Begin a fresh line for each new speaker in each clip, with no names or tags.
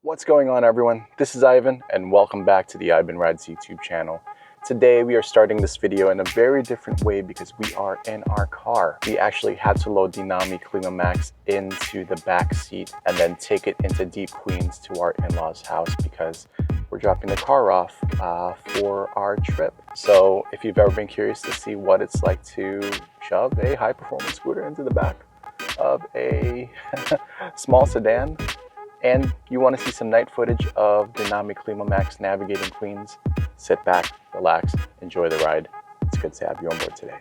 What's going on, everyone? This is Ivan and welcome back to the Ivan Rides YouTube channel. Today we are starting this video in a very different way because we are in our car. We actually had to load the Nami Klima Max into the back seat and then take it into Deep Queens to our in-laws house because we're dropping the car off for our trip. So if you've ever been curious to see what it's like to shove a high-performance scooter into the back of a small sedan, and you want to see some night footage of the Nami Klima Max navigating Queens, sit back, relax, enjoy the ride. It's good to have you on board today.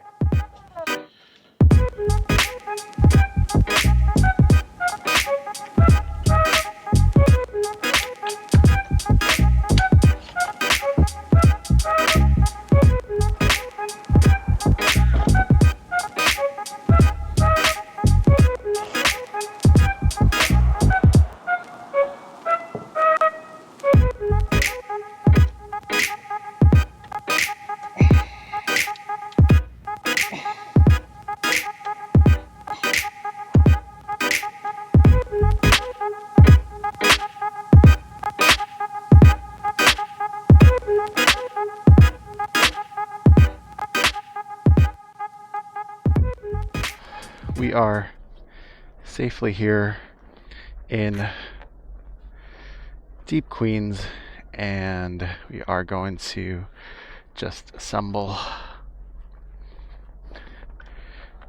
We are safely here in Deep Queens and we are going to just assemble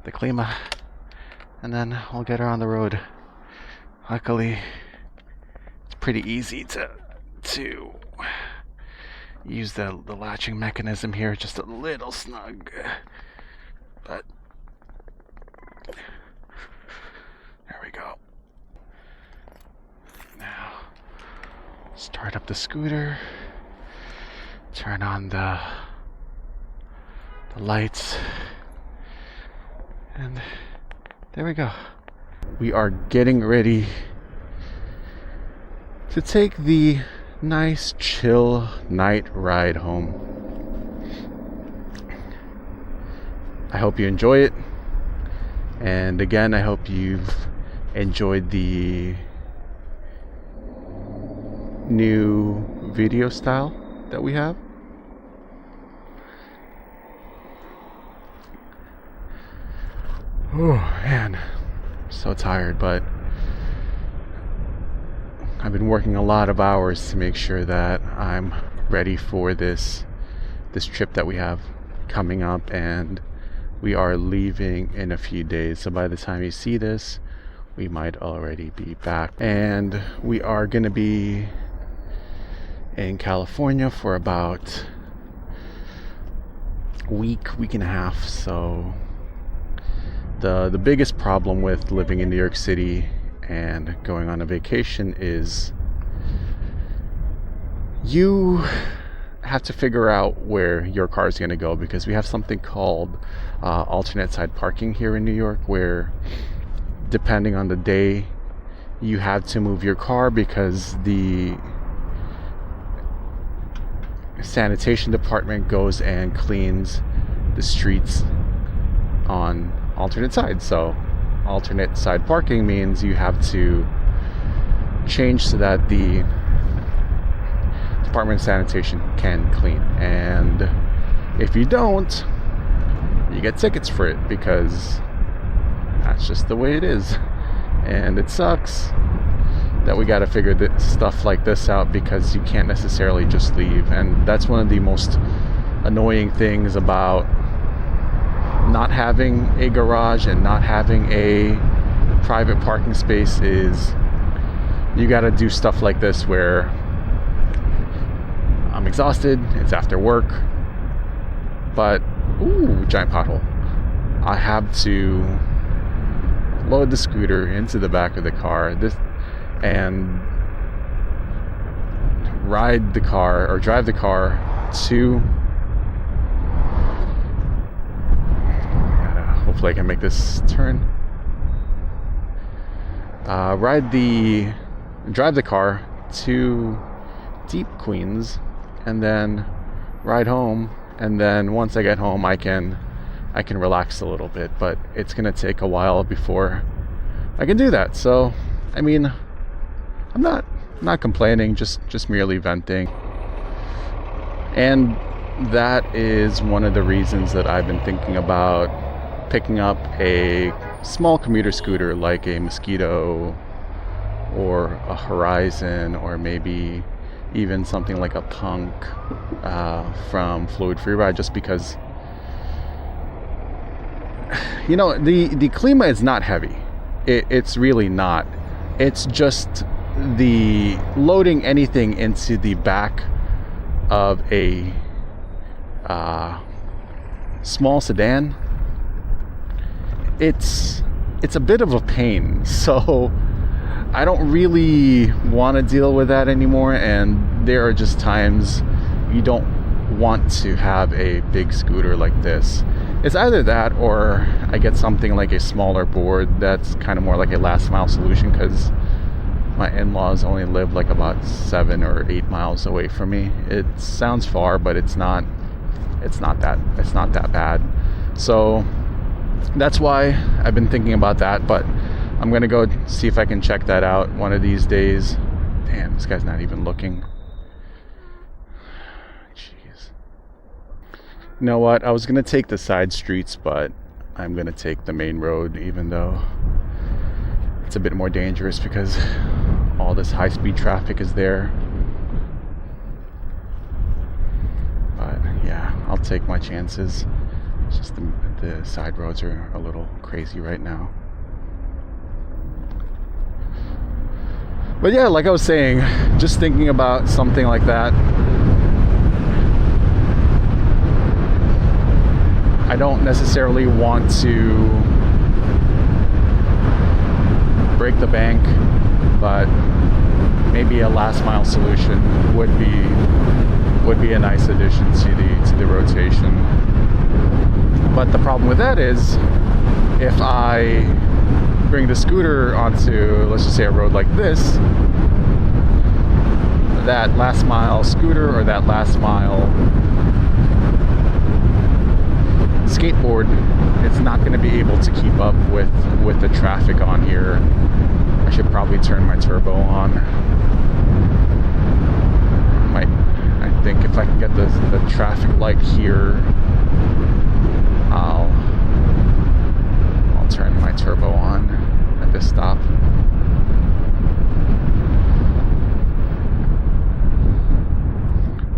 the Klima and then we'll get her on the road. Luckily it's pretty easy to use the latching mechanism here, just a little snug, but there we go. Now, start up the scooter, turn on the lights, and there we go. We are getting ready to take the nice, chill night ride home. I hope you enjoy it. And again, I hope you've enjoyed the new video style that we have. Oh man, I'm so tired, but I've been working a lot of hours to make sure that I'm ready for this trip that we have coming up, and we are leaving in a few days, so by the time you see this we might already be back. And we are going to be in California for about a week and a half. So the biggest problem with living in New York City and going on a vacation is you have to figure out where your car is going to go, because we have something called alternate side parking here in New York, where depending on the day you have to move your car because the sanitation department goes and cleans the streets on alternate sides. So alternate side parking means you have to change so that the Department of Sanitation can clean, and if you don't, you get tickets for it, because that's just the way it is. And it sucks that we got to figure stuff like this out, because you can't necessarily just leave. And that's one of the most annoying things about not having a garage and not having a private parking space, is you got to do stuff like this where I'm exhausted, it's after work, but ooh, giant pothole. I have to load the scooter into the back of the car and ride the car, or drive the car to, hopefully I can make this turn, drive the car to Deep Queens and then ride home, and then once I get home I can relax a little bit, but it's gonna take a while before I can do that. So I mean, I'm not not complaining, just merely venting. And that is one of the reasons that I've been thinking about picking up a small commuter scooter like a Mosquito or a Horizon, or maybe even something like a Punk from FluidFreeRide, just because, you know, the Klima is not heavy. It's really not. It's just the loading anything into the back of a small sedan, it's a bit of a pain. So I don't really want to deal with that anymore, and there are just times you don't want to have a big scooter like this. It's either that or I get something like a smaller board that's kind of more like a last mile solution, because my in-laws only live like about 7 or 8 miles away from me. It sounds far, but it's not that bad. So that's why I've been thinking about that, but I'm gonna go see if I can check that out one of these days. Damn, this guy's not even looking. Jeez. You know what? I was gonna take the side streets, but I'm gonna take the main road, even though it's a bit more dangerous because all this high-speed traffic is there. But yeah, I'll take my chances. It's just the side roads are a little crazy right now. But yeah, like I was saying, just thinking about something like that. I don't necessarily want to break the bank, but maybe a last mile solution would be a nice addition to the rotation. But the problem with that is, if I bring the scooter onto, let's just say, a road like this, that last mile scooter or that last mile skateboard, it's not going to be able to keep up with the traffic on here. I should probably turn my turbo on. I think if I can get the traffic light here, I'll turn my turbo on at this stop.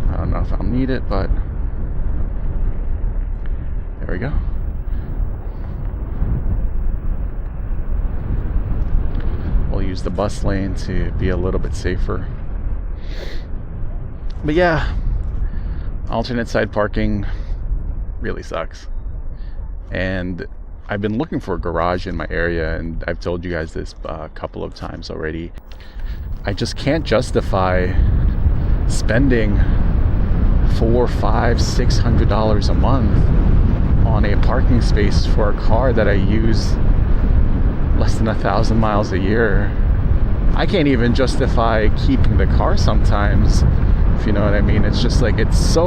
I don't know if I'll need it, but there we go. We'll use the bus lane to be a little bit safer. But yeah, alternate side parking really sucks. And I've been looking for a garage in my area, and I've told you guys this a couple of times already. I just can't justify spending $400, $500, $600 a month on a parking space for a car that I use less than 1,000 miles a year. I can't even justify keeping the car sometimes, if you know what I mean. It's just like, it's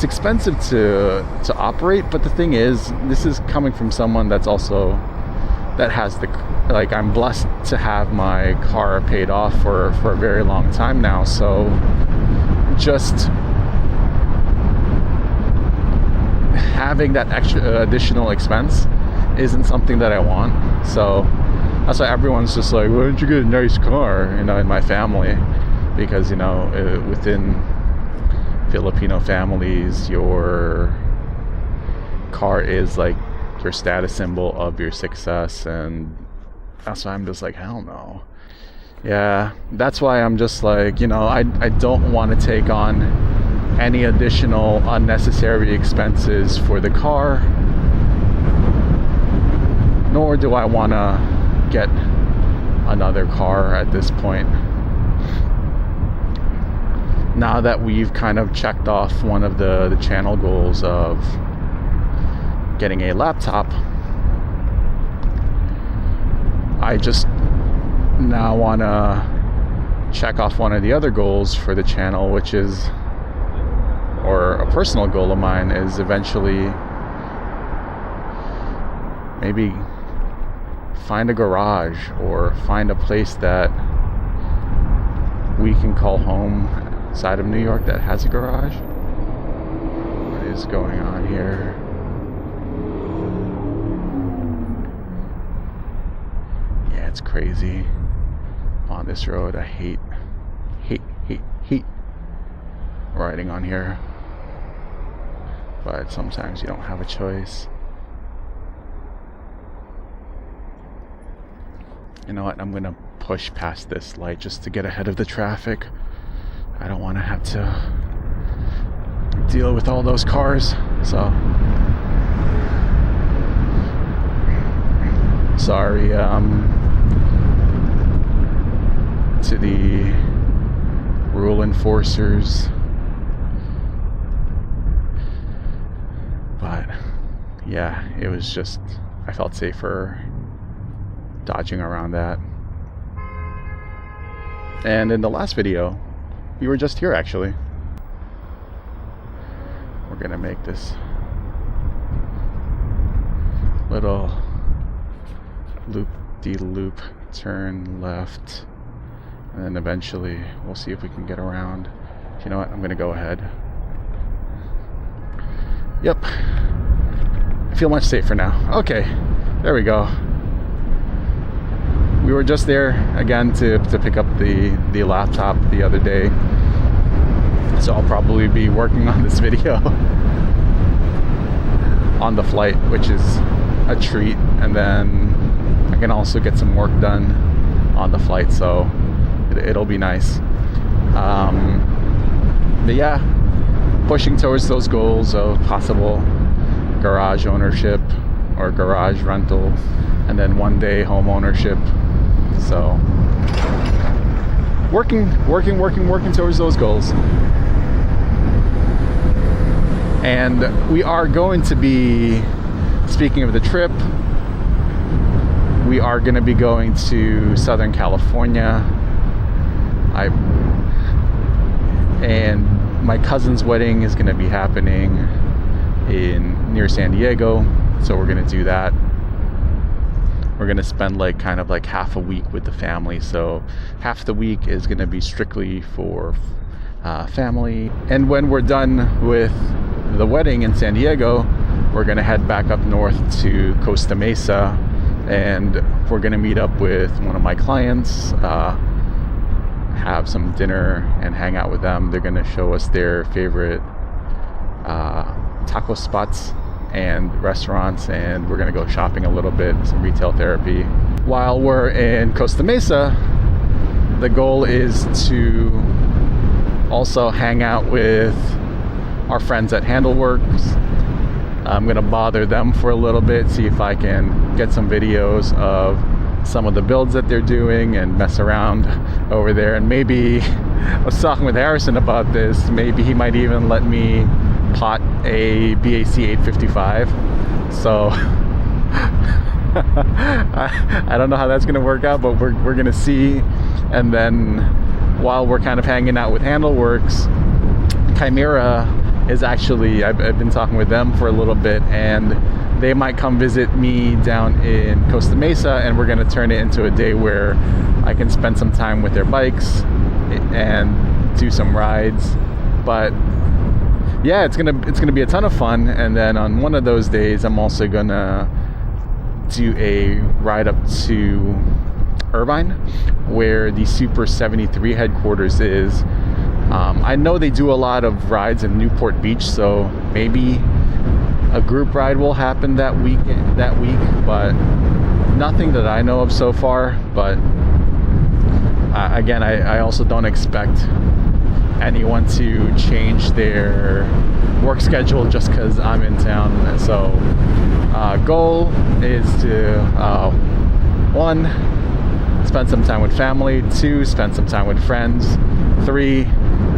expensive to operate. But the thing is, this is coming from someone that has I'm blessed to have my car paid off for a very long time now. So just having that extra additional expense isn't something that I want. So that's why everyone's just like, why don't you get a nice car, in my family? Because within Filipino families, your car is like your status symbol of your success, and that's why I'm just like, hell no. Yeah, that's why I'm just like, I don't want to take on any additional unnecessary expenses for the car, nor do I want to get another car at this point. Now that we've kind of checked off one of the channel goals of getting a laptop, I just now want to check off one of the other goals for the channel, which is, or a personal goal of mine, is eventually maybe find a garage or find a place that we can call home side of New York that has a garage. What is going on here? Yeah, it's crazy on this road. I hate riding on here, but sometimes you don't have a choice. You know what, I'm gonna push past this light just to get ahead of the traffic. I don't want to have to deal with all those cars, so sorry to the rule enforcers, but yeah, it was just, I felt safer dodging around that. And in the last video, we were just here actually. We're gonna make this little loop-de-loop turn left, and then eventually we'll see if we can get around. You know what, I'm gonna go ahead. Yep, I feel much safer now. Okay, there we go. We were just there again to pick up the laptop the other day, so I'll probably be working on this video on the flight, which is a treat, and then I can also get some work done on the flight, so it'll be nice. But yeah, pushing towards those goals of possible garage ownership or garage rental, and then one day home ownership. So working towards those goals. And we are going to be, speaking of the trip, we are going to be going to Southern California. And my cousin's wedding is going to be happening near San Diego, so we're going to do that. We're going to spend kind of half a week with the family, so half the week is going to be strictly for family. And when we're done with the wedding in San Diego, we're going to head back up north to Costa Mesa, and we're going to meet up with one of my clients, have some dinner and hang out with them. They're going to show us their favorite taco spots and restaurants, and we're gonna go shopping a little bit, some retail therapy. While we're in Costa Mesa, the goal is to also hang out with our friends at Handlworks. I'm gonna bother them for a little bit, see if I can get some videos of some of the builds that they're doing and mess around over there. And maybe, I was talking with Harrison about this, maybe he might even let me pot a BAC 855. So I don't know how that's going to work out, but we're going to see. And then while we're kind of hanging out with Handleworks, Chimera is actually, I've been talking with them for a little bit, and they might come visit me down in Costa Mesa, and we're going to turn it into a day where I can spend some time with their bikes and do some rides. But yeah, it's gonna be a ton of fun. And then on one of those days, I'm also gonna do a ride up to Irvine, where the Super73 headquarters is. I know they do a lot of rides in Newport Beach, so maybe a group ride will happen that week, but nothing that I know of so far. But again, I also don't expect anyone to change their work schedule just because I'm in town. So goal is to 1, spend some time with family, 2, spend some time with friends, 3,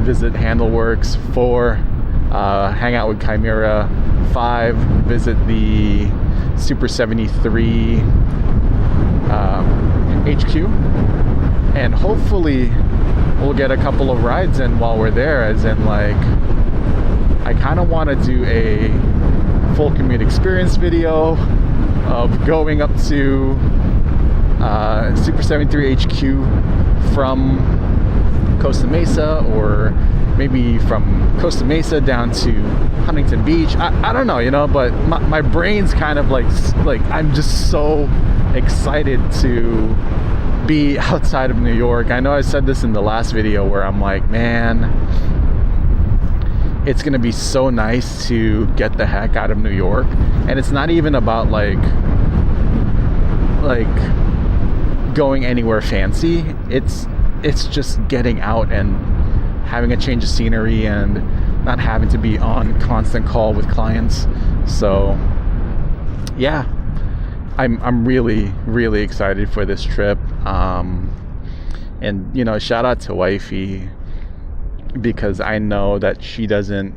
visit Handleworks, 4, hang out with Chimera, 5, visit the Super73 HQ, and hopefully we'll get a couple of rides in while we're there, as in I kind of want to do a full commute experience video of going up to Super73 HQ from Costa Mesa, or maybe from Costa Mesa down to Huntington Beach. I don't know, you know, but my brain's kind of like I'm just so excited to be outside of New York. I know I said this in the last video where I'm like, man, it's gonna be so nice to get the heck out of New York. And it's not even about like going anywhere fancy. It's just getting out and having a change of scenery and not having to be on constant call with clients. So yeah, I'm really excited for this trip. And you know, shout out to wifey, because I know that she doesn't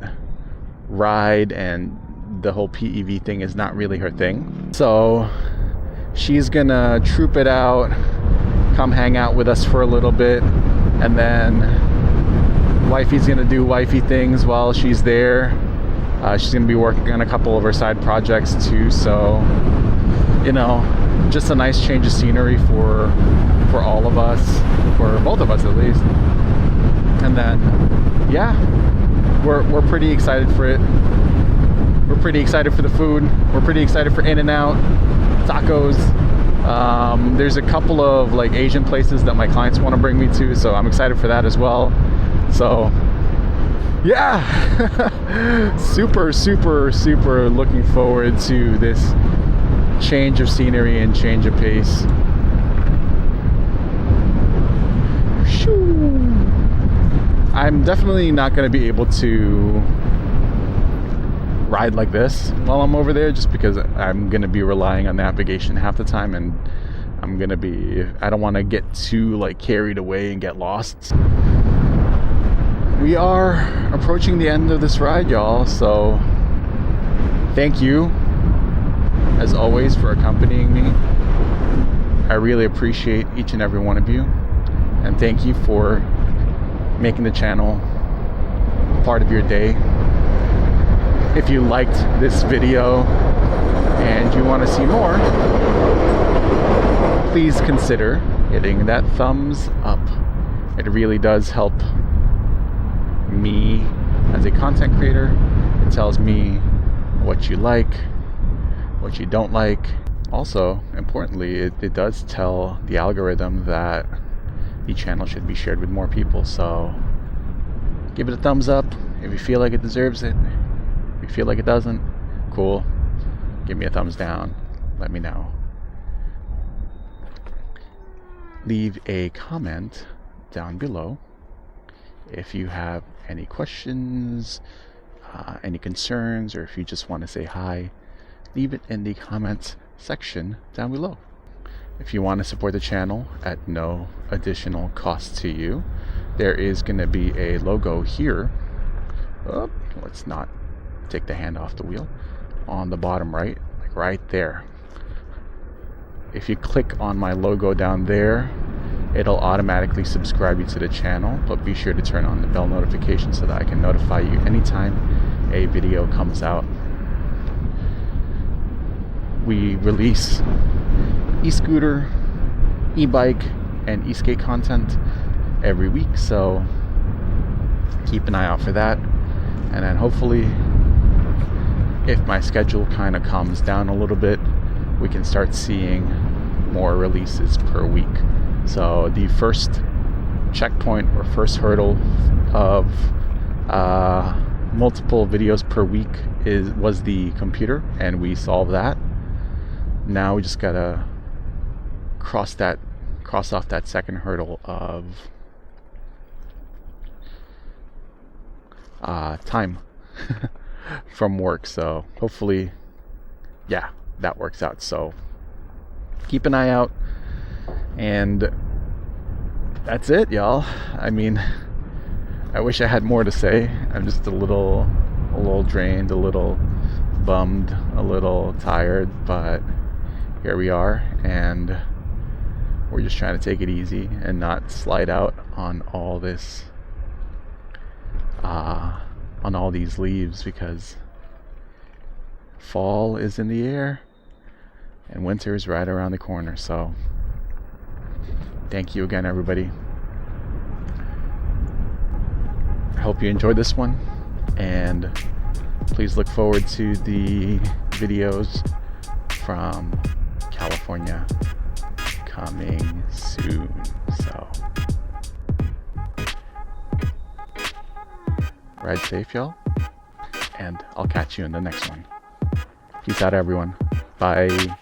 ride and the whole PEV thing is not really her thing. So she's gonna troop it out, come hang out with us for a little bit, and then wifey's gonna do wifey things while she's there. She's gonna be working on a couple of her side projects too, so you know, just a nice change of scenery for all of us, for both of us at least. And then yeah, we're pretty excited for it. We're pretty excited for the food. We're pretty excited for In-N-Out, tacos. There's a couple of like Asian places that my clients want to bring me to, so I'm excited for that as well. So yeah, super looking forward to this change of scenery and change of pace. I'm definitely not going to be able to ride like this while I'm over there, just because I'm going to be relying on navigation half the time, and I don't want to get too like carried away and get lost. We are approaching the end of this ride, y'all, so thank you as always for accompanying me. I really appreciate each and every one of you, and thank you for making the channel part of your day. If you liked this video and you want to see more, please consider hitting that thumbs up. It really does help me as a content creator. It tells me what you like, what you don't like. Also, importantly, it does tell the algorithm that the channel should be shared with more people. So give it a thumbs up if you feel like it deserves it. If you feel like it doesn't, cool, give me a thumbs down, let me know. Leave a comment down below if you have any questions, any concerns, or if you just want to say hi. Leave it in the comments section down below. If you want to support the channel at no additional cost to you, there is going to be a logo here. Oh, let's not take the hand off the wheel. On the bottom right, like right there. If you click on my logo down there, it'll automatically subscribe you to the channel, but be sure to turn on the bell notification so that I can notify you anytime a video comes out. We release e-scooter, e-bike, and e-skate content every week, so keep an eye out for that. And then hopefully, if my schedule kind of calms down a little bit, we can start seeing more releases per week. So the first checkpoint or first hurdle of multiple videos per week was the computer, and we solved that. Now we just gotta cross off that second hurdle of time from work. So hopefully, yeah, that works out. So keep an eye out, and that's it, y'all. I mean, I wish I had more to say. I'm just a little drained, a little bummed, a little tired, but here we are, and we're just trying to take it easy and not slide out on all this on all these leaves, because fall is in the air and winter is right around the corner. So thank you again, everybody. hope you enjoyed this one, and please look forward to the videos from California coming soon. So ride safe, y'all, and I'll catch you in the next one. Peace out, everyone. Bye.